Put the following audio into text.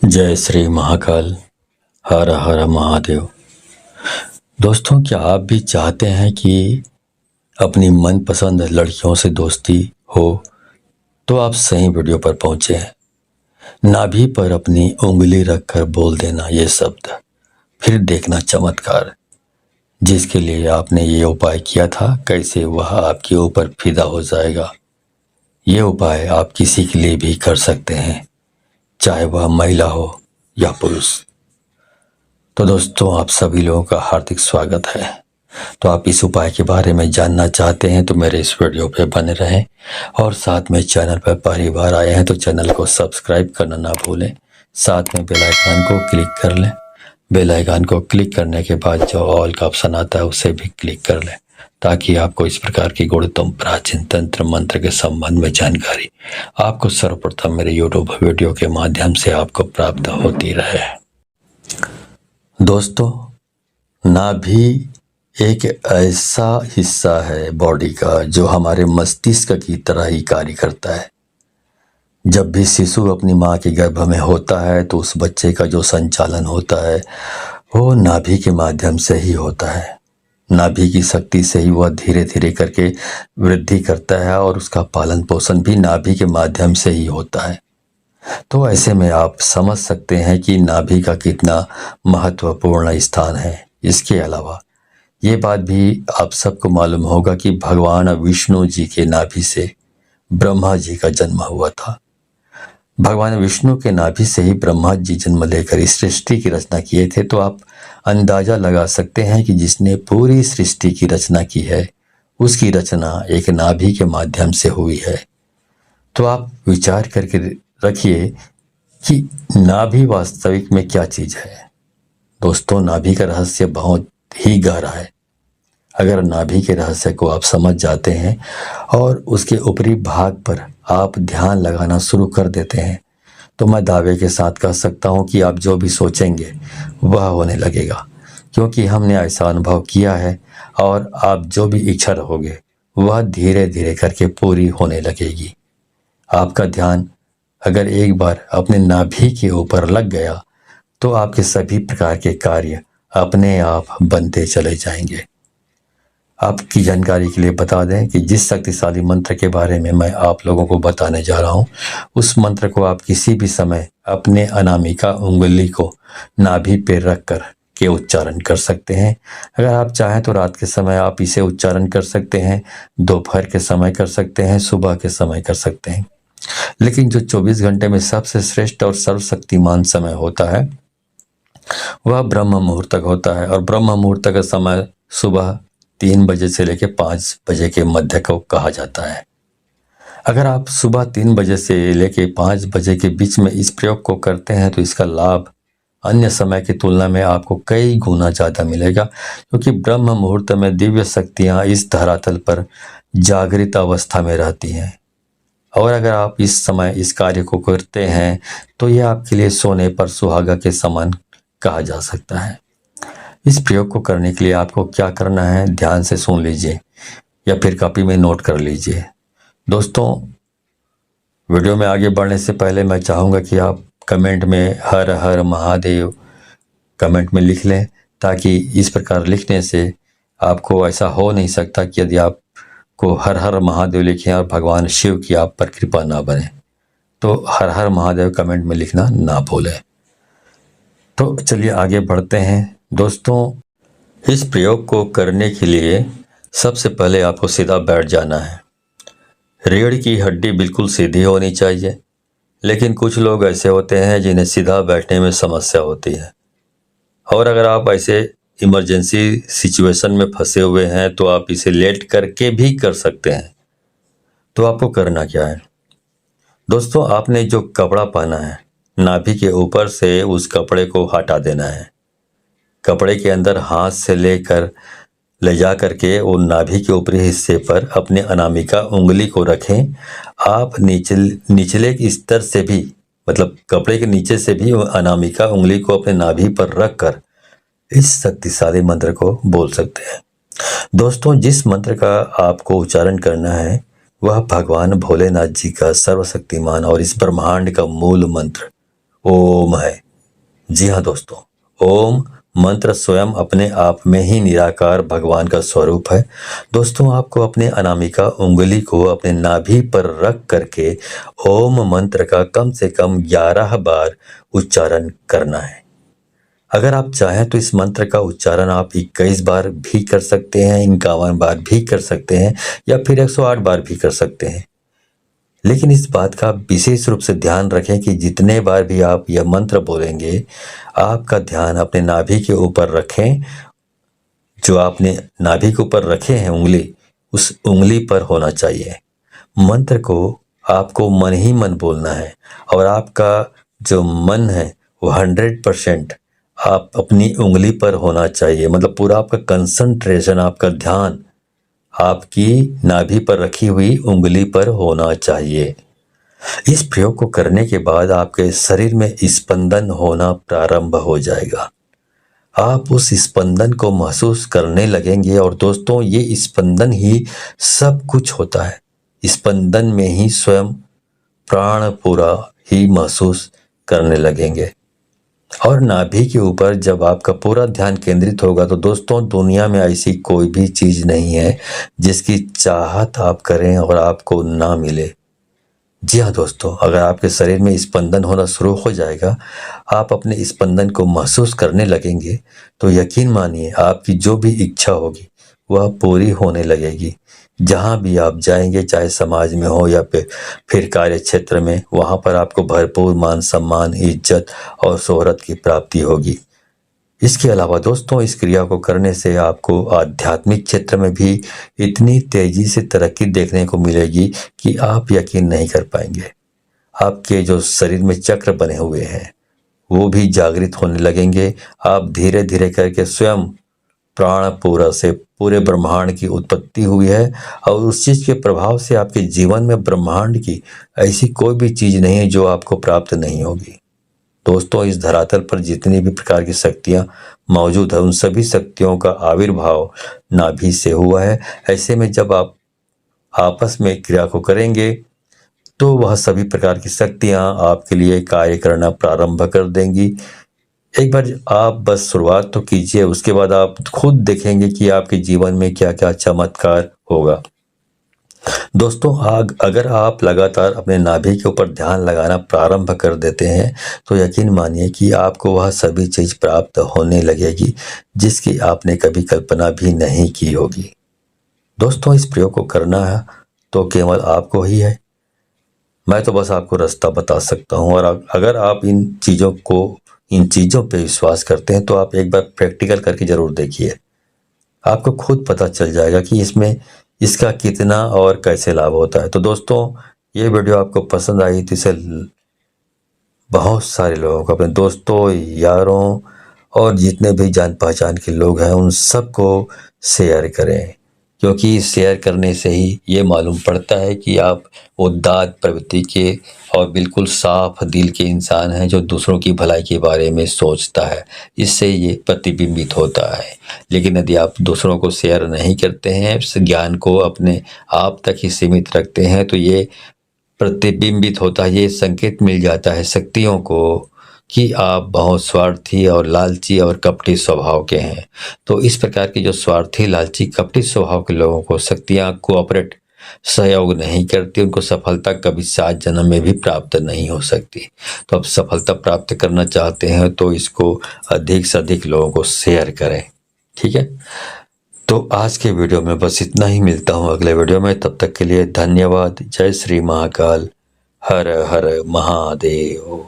जय श्री महाकाल। हर हर महादेव। दोस्तों, क्या आप भी चाहते हैं कि अपनी मनपसंद लड़कियों से दोस्ती हो? तो आप सही वीडियो पर पहुंचे हैं। नाभि पर अपनी उंगली रखकर बोल देना ये शब्द, फिर देखना चमत्कार। जिसके लिए आपने ये उपाय किया था, कैसे वह आपके ऊपर फिदा हो जाएगा। ये उपाय आप किसी के लिए भी कर सकते हैं, चाहे वह महिला हो या पुरुष। तो दोस्तों, आप सभी लोगों का हार्दिक स्वागत है। तो आप इस उपाय के बारे में जानना चाहते हैं तो मेरे इस वीडियो पे बने रहें, और साथ में चैनल पर पहली बार आए हैं तो चैनल को सब्सक्राइब करना ना भूलें। साथ में बेल आइकन को क्लिक कर लें। बेल आइकन को क्लिक करने के बाद जो ऑल का ऑप्शन आता है उसे भी क्लिक कर लें, ताकि आपको इस प्रकार की गुणतम प्राचीन तंत्र मंत्र के संबंध में जानकारी आपको सर्वप्रथम मेरे यूट्यूब वीडियो के माध्यम से आपको प्राप्त होती रहे। दोस्तों, नाभि एक ऐसा हिस्सा है बॉडी का जो हमारे मस्तिष्क की तरह ही कार्य करता है। जब भी शिशु अपनी माँ के गर्भ में होता है तो उस बच्चे का जो संचालन होता है वो नाभि के माध्यम से ही होता है। नाभि की शक्ति से ही वह धीरे धीरे करके वृद्धि करता है और उसका पालन पोषण भी नाभि के माध्यम से ही होता है। तो ऐसे में आप समझ सकते हैं कि नाभि का कितना महत्वपूर्ण स्थान है। इसके अलावा ये बात भी आप सबको मालूम होगा कि भगवान विष्णु जी के नाभि से ब्रह्मा जी का जन्म हुआ था। भगवान विष्णु के नाभि से ही ब्रह्मा जी जन्म लेकर इस सृष्टि की रचना किए थे। तो आप अंदाजा लगा सकते हैं कि जिसने पूरी सृष्टि की रचना की है उसकी रचना एक नाभि के माध्यम से हुई है। तो आप विचार करके रखिए कि नाभि वास्तविक में क्या चीज है। दोस्तों, नाभि का रहस्य बहुत ही गहरा है। अगर नाभि के रहस्य को आप समझ जाते हैं और उसके ऊपरी भाग पर आप ध्यान लगाना शुरू कर देते हैं तो मैं दावे के साथ कह सकता हूं कि आप जो भी सोचेंगे वह होने लगेगा, क्योंकि हमने ऐसा अनुभव किया है। और आप जो भी इच्छा रखोगे वह धीरे धीरे करके पूरी होने लगेगी। आपका ध्यान अगर एक बार अपने नाभि के ऊपर लग गया तो आपके सभी प्रकार के कार्य अपने आप बनते चले जाएंगे। आपकी जानकारी के लिए बता दें कि जिस शक्तिशाली मंत्र के बारे में मैं आप लोगों को बताने जा रहा हूं, उस मंत्र को आप किसी भी समय अपने अनामिका उंगली को नाभि पे रख कर के उच्चारण कर सकते हैं। अगर आप चाहें तो रात के समय आप इसे उच्चारण कर सकते हैं, दोपहर के समय कर सकते हैं, सुबह के समय कर सकते हैं। लेकिन जो 24 घंटे में सबसे श्रेष्ठ और सर्वशक्तिमान समय होता है वह ब्रह्म मुहूर्त तक होता है। और ब्रह्म मुहूर्त का समय सुबह 3 बजे से लेकर 5 बजे के मध्य को कहा जाता है। अगर आप सुबह 3 बजे से लेकर 5 बजे के बीच में इस प्रयोग को करते हैं तो इसका लाभ अन्य समय की तुलना में आपको कई गुना ज्यादा मिलेगा, क्योंकि ब्रह्म मुहूर्त में दिव्य शक्तियां इस धरातल पर जागृत अवस्था में रहती हैं। और अगर आप इस समय इस कार्य को करते हैं तो यह आपके लिए सोने पर सुहागा के समान कहा जा सकता है। इस प्रयोग को करने के लिए आपको क्या करना है, ध्यान से सुन लीजिए या फिर कॉपी में नोट कर लीजिए। दोस्तों, वीडियो में आगे बढ़ने से पहले मैं चाहूँगा कि आप कमेंट में हर हर महादेव कमेंट में लिख लें, ताकि इस प्रकार लिखने से आपको ऐसा हो नहीं सकता कि यदि आप को हर हर महादेव लिखें और भगवान शिव की आप पर कृपा ना बने। तो हर हर महादेव कमेंट में लिखना ना भूलें। तो चलिए आगे बढ़ते हैं। दोस्तों, इस प्रयोग को करने के लिए सबसे पहले आपको सीधा बैठ जाना है। रीढ़ की हड्डी बिल्कुल सीधी होनी चाहिए, लेकिन कुछ लोग ऐसे होते हैं जिन्हें सीधा बैठने में समस्या होती है। और अगर आप ऐसे इमरजेंसी सिचुएशन में फंसे हुए हैं तो आप इसे लेट करके भी कर सकते हैं। तो आपको करना क्या है दोस्तों, आपने जो कपड़ा पहना है नाभि के ऊपर से उस कपड़े को हटा देना है। कपड़े के अंदर हाथ से लेकर ले जा करके वो नाभि के ऊपरी हिस्से पर अपने अनामिका उंगली को रखें। आप निचले स्तर से भी, मतलब कपड़े के नीचे से भी अनामिका उंगली को अपने नाभि पर रख कर इस शक्तिशाली मंत्र को बोल सकते हैं। दोस्तों, जिस मंत्र का आपको उच्चारण करना है वह भगवान भोलेनाथ जी का सर्वशक्तिमान और इस ब्रह्मांड का मूल मंत्र ओम है। जी हाँ दोस्तों, ओम मंत्र स्वयं अपने आप में ही निराकार भगवान का स्वरूप है। दोस्तों, आपको अपने अनामिका उंगली को अपने नाभि पर रख करके ओम मंत्र का कम से कम 11 बार उच्चारण करना है। अगर आप चाहें तो इस मंत्र का उच्चारण आप 21 बार भी कर सकते हैं, 51 बार भी कर सकते हैं, या फिर 108 बार भी कर सकते हैं। लेकिन इस बात का विशेष रूप से ध्यान रखें कि जितने बार भी आप यह मंत्र बोलेंगे, आपका ध्यान अपने नाभि के ऊपर रखें। जो आपने नाभि के ऊपर रखे हैं उंगली, उस उंगली पर होना चाहिए। मंत्र को आपको मन ही मन बोलना है और आपका जो मन है वो 100% आप अपनी उंगली पर होना चाहिए। मतलब पूरा आपका कंसंट्रेशन, आपका ध्यान आपकी नाभि पर रखी हुई उंगली पर होना चाहिए। इस प्रयोग को करने के बाद आपके शरीर में स्पंदन होना प्रारंभ हो जाएगा। आप उस स्पंदन को महसूस करने लगेंगे और दोस्तों, ये स्पंदन ही सब कुछ होता है। स्पंदन में ही स्वयं प्राण पूरा ही महसूस करने लगेंगे। और नाभि के ऊपर जब आपका पूरा ध्यान केंद्रित होगा तो दोस्तों, दुनिया में ऐसी कोई भी चीज नहीं है जिसकी चाहत आप करें और आपको ना मिले। जी हाँ दोस्तों, अगर आपके शरीर में स्पंदन होना शुरू हो जाएगा, आप अपने स्पंदन को महसूस करने लगेंगे, तो यकीन मानिए आपकी जो भी इच्छा होगी वह पूरी होने लगेगी। जहाँ भी आप जाएंगे, चाहे समाज में हो या फिर कार्य क्षेत्र में, वहाँ पर आपको भरपूर मान सम्मान, इज्जत और शोहरत की प्राप्ति होगी। इसके अलावा दोस्तों, इस क्रिया को करने से आपको आध्यात्मिक क्षेत्र में भी इतनी तेजी से तरक्की देखने को मिलेगी कि आप यकीन नहीं कर पाएंगे। आपके जो शरीर में चक्र बने हुए हैं वो भी जागृत होने लगेंगे। आप धीरे धीरे करके स्वयं प्राण पूरा से पूरे ब्रह्मांड की उत्पत्ति हुई है और उस चीज के प्रभाव से आपके जीवन में ब्रह्मांड की ऐसी कोई भी चीज नहीं है जो आपको प्राप्त नहीं होगी। दोस्तों, इस धरातल पर जितनी भी प्रकार की शक्तियां मौजूद है, उन सभी शक्तियों का आविर्भाव नाभि से हुआ है। ऐसे में जब आप आपस में क्रिया को करेंगे तो वह सभी प्रकार की शक्तियां आपके लिए कार्य करना प्रारंभ कर देंगी। एक बार आप बस शुरुआत तो कीजिए, उसके बाद आप खुद देखेंगे कि आपके जीवन में क्या क्या चमत्कार होगा। दोस्तों, अगर आप लगातार अपने नाभि के ऊपर ध्यान लगाना प्रारंभ कर देते हैं तो यकीन मानिए कि आपको वह सभी चीज प्राप्त होने लगेगी जिसकी आपने कभी कल्पना भी नहीं की होगी। दोस्तों, इस प्रयोग को करना है तो केवल आपको ही है। मैं तो बस आपको रास्ता बता सकता हूँ, और अगर आप इन चीजों पे विश्वास करते हैं तो आप एक बार प्रैक्टिकल करके जरूर देखिए। आपको खुद पता चल जाएगा कि इसका कितना और कैसे लाभ होता है। तो दोस्तों, ये वीडियो आपको पसंद आई तो इसे बहुत सारे लोगों को, अपने दोस्तों, यारों और जितने भी जान पहचान के लोग हैं उन सबको शेयर करें, क्योंकि शेयर करने से ही ये मालूम पड़ता है कि आप उदात्त प्रवृत्ति के और बिल्कुल साफ दिल के इंसान हैं जो दूसरों की भलाई के बारे में सोचता है। इससे ये प्रतिबिंबित होता है। लेकिन यदि आप दूसरों को शेयर नहीं करते हैं, इस ज्ञान को अपने आप तक ही सीमित रखते हैं, तो ये प्रतिबिंबित होता है, ये संकेत मिल जाता है शक्तियों को कि आप बहुत स्वार्थी और लालची और कपटी स्वभाव के हैं। तो इस प्रकार के जो स्वार्थी, लालची, कपटी स्वभाव के लोगों को शक्तियां कोऑपरेट, सहयोग नहीं करती, उनको सफलता कभी 7 जन्म में भी प्राप्त नहीं हो सकती। तो आप सफलता प्राप्त करना चाहते हैं तो इसको अधिक से अधिक लोगों को शेयर करें, ठीक है। तो आज के वीडियो में बस इतना ही। मिलता हूँ अगले वीडियो में, तब तक के लिए धन्यवाद। जय श्री महाकाल, हर हर महादेव।